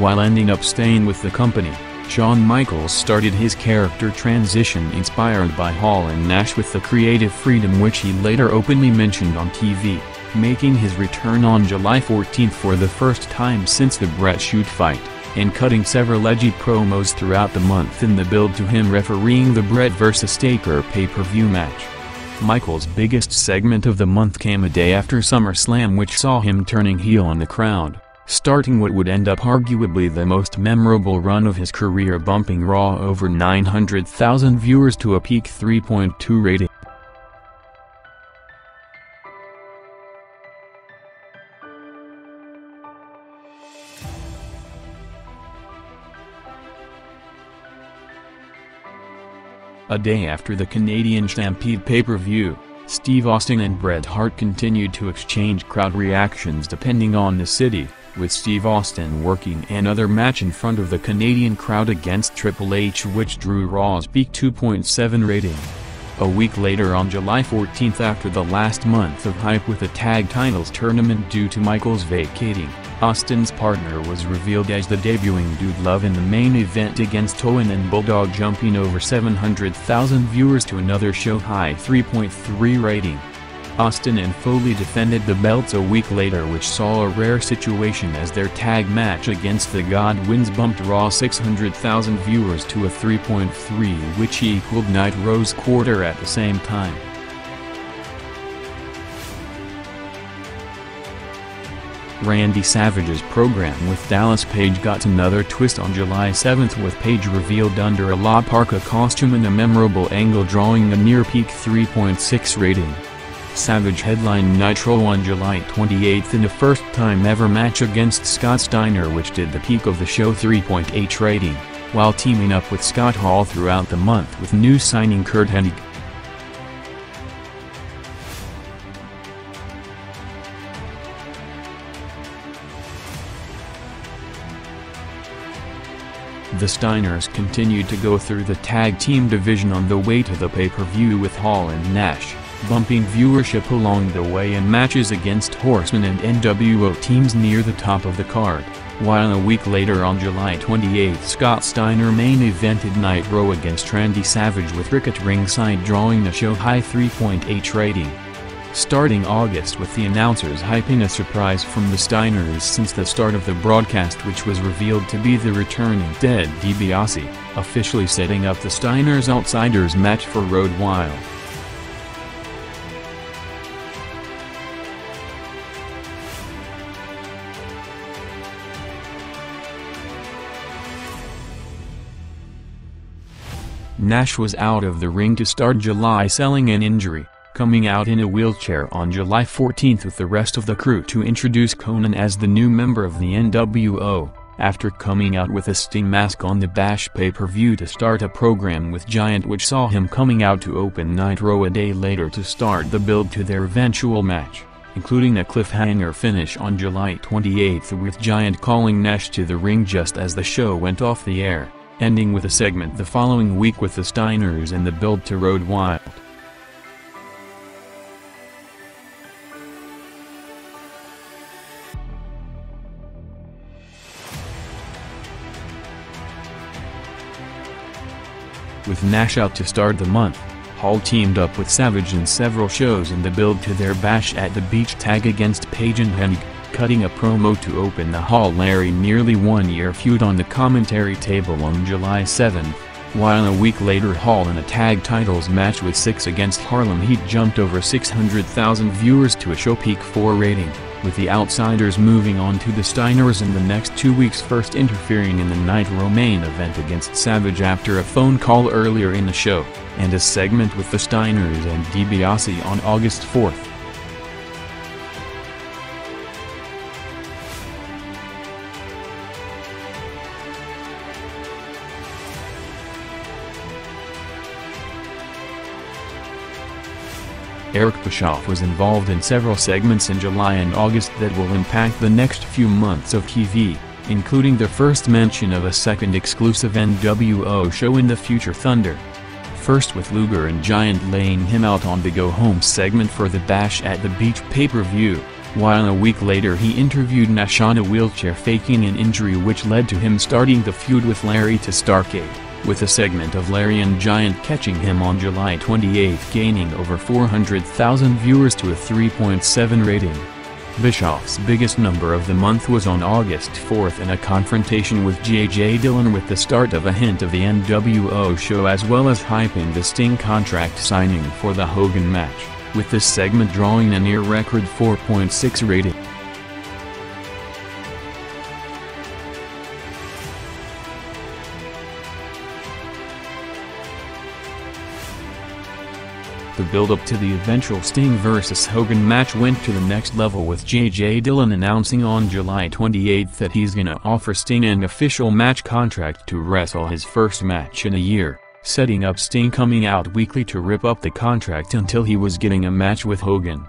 While ending up staying with the company, Shawn Michaels started his character transition inspired by Hall and Nash with the creative freedom which he later openly mentioned on TV, making his return on July 14 for the first time since the Bret shoot fight, and cutting several edgy promos throughout the month in the build to him refereeing the Bret vs. Taker pay-per-view match. Michaels' biggest segment of the month came a day after SummerSlam, which saw him turning heel on the crowd, starting what would end up arguably the most memorable run of his career, bumping Raw over 900,000 viewers to a peak 3.2 rating. A day after the Canadian Stampede pay-per-view, Steve Austin and Bret Hart continued to exchange crowd reactions depending on the city, with Steve Austin working another match in front of the Canadian crowd against Triple H, which drew Raw's peak 2.7 rating. A week later, on July 14, after the last month of hype with the tag titles tournament due to Michaels vacating, Austin's partner was revealed as the debuting Dude Love in the main event against Owen and Bulldog, jumping over 700,000 viewers to another show-high 3.3 rating. Austin and Foley defended the belts a week later, which saw a rare situation as their tag match against the Godwins bumped Raw 600,000 viewers to a 3.3, which equaled Nitro's quarter at the same time. Randy Savage's program with Dallas Page got another twist on July 7, with Page revealed under a La Parka costume in a memorable angle, drawing a near-peak 3.6 rating. Savage headlined Nitro on July 28 in a first-time ever match against Scott Steiner, which did the peak of the show 3.8 rating, while teaming up with Scott Hall throughout the month with new signing Curt Hennig. The Steiners continued to go through the tag team division on the way to the pay-per-view with Hall and Nash, bumping viewership along the way in matches against Horsemen and NWO teams near the top of the card, while a week later on July 28 Scott Steiner main evented Nitro against Randy Savage with Rick at ringside, drawing a show-high 3.8 rating. Starting August with the announcers hyping a surprise from the Steiners since the start of the broadcast, which was revealed to be the returning Ted DiBiase, officially setting up the Steiners Outsiders match for Road Wild. Nash was out of the ring to start July, selling an injury, coming out in a wheelchair on July 14 with the rest of the crew to introduce Conan as the new member of the NWO, after coming out with a Sting mask on the Bash pay-per-view to start a program with Giant, which saw him coming out to open Nitro a day later to start the build to their eventual match, including a cliffhanger finish on July 28 with Giant calling Nash to the ring just as the show went off the air, ending with a segment the following week with the Steiners and the build to Road Wild. With Nash out to start the month, Hall teamed up with Savage in several shows in the build to their Bash at the Beach tag against Page and Hennig, cutting a promo to open the Hall-Larry nearly one-year feud on the commentary table on July 7, while a week later Hall in a tag titles match with Syxx against Harlem Heat jumped over 600,000 viewers to a show peak 4 rating, with the Outsiders moving on to the Steiners in the next 2 weeks, first interfering in the Nitro main event against Savage after a phone call earlier in the show, and a segment with the Steiners and DiBiase on August 4. Eric Bischoff was involved in several segments in July and August that will impact the next few months of TV, including the first mention of a second exclusive NWO show in the future, Thunder. First with Luger and Giant laying him out on the Go Home segment for the Bash at the Beach pay-per-view, while a week later he interviewed Nash on a wheelchair faking an injury which led to him starting the feud with Larry to Starrcade, with a segment of Larry and Giant catching him on July 28 gaining over 400,000 viewers to a 3.7 rating. Bischoff's biggest number of the month was on August 4 in a confrontation with J.J. Dillon, with the start of a hint of the NWO show as well as hyping the Sting contract signing for the Hogan match, with this segment drawing a near-record 4.6 rating. The build-up to the eventual Sting vs. Hogan match went to the next level, with J.J. Dillon announcing on July 28 that he's gonna offer Sting an official match contract to wrestle his first match in a year, setting up Sting coming out weekly to rip up the contract until he was getting a match with Hogan.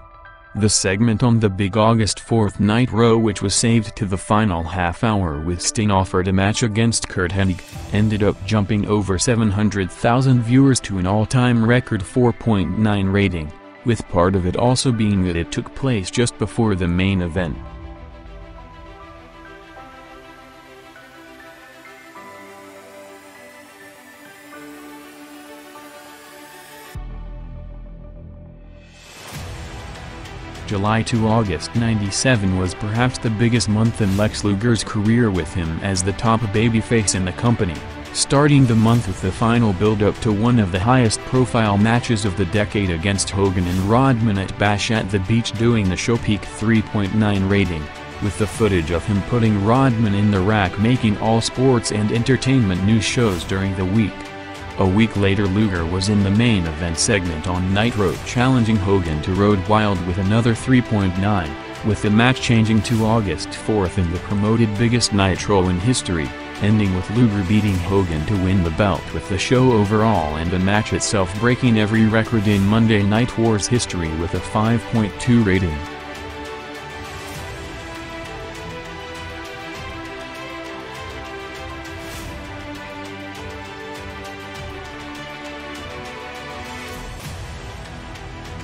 The segment on the big August 4th Nitro, which was saved to the final half hour with Sting offered a match against Curt Hennig, ended up jumping over 700,000 viewers to an all-time record 4.9 rating, with part of it also being that it took place just before the main event. July to August '97 was perhaps the biggest month in Lex Luger's career, with him as the top babyface in the company, starting the month with the final build-up to one of the highest-profile matches of the decade against Hogan and Rodman at Bash at the Beach, doing the show peak 3.9 rating, with the footage of him putting Rodman in the rack making all sports and entertainment news shows during the week. A week later Luger was in the main event segment on Nitro challenging Hogan to Road Wild with another 3.9, with the match changing to August 4th in the promoted biggest Nitro in history, ending with Luger beating Hogan to win the belt, with the show overall and the match itself breaking every record in Monday Night Wars history with a 5.2 rating.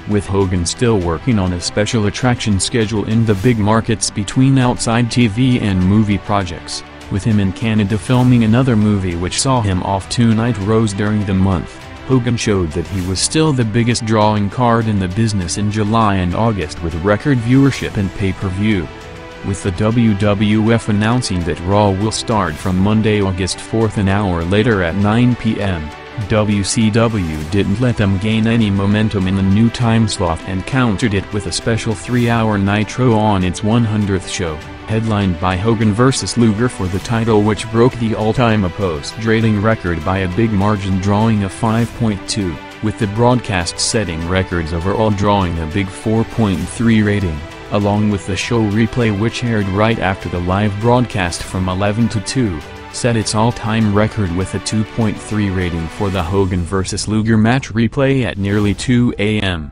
With Hogan still working on a special attraction schedule in the big markets between outside TV and movie projects, with him in Canada filming another movie which saw him off 2 Nitros during the month, Hogan showed that he was still the biggest drawing card in the business in July and August with record viewership and pay-per-view. With the WWF announcing that Raw will start from Monday, August 4th, an hour later at 9 p.m., WCW didn't let them gain any momentum in the new time slot and countered it with a special 3-hour Nitro on its 100th show, headlined by Hogan vs. Luger for the title, which broke the all-time opposed rating record by a big margin, drawing a 5.2, with the broadcast setting records overall drawing a big 4.3 rating, along with the show replay, which aired right after the live broadcast from 11 to 2. Set its all-time record with a 2.3 rating for the Hogan vs. Luger match replay at nearly 2 a.m.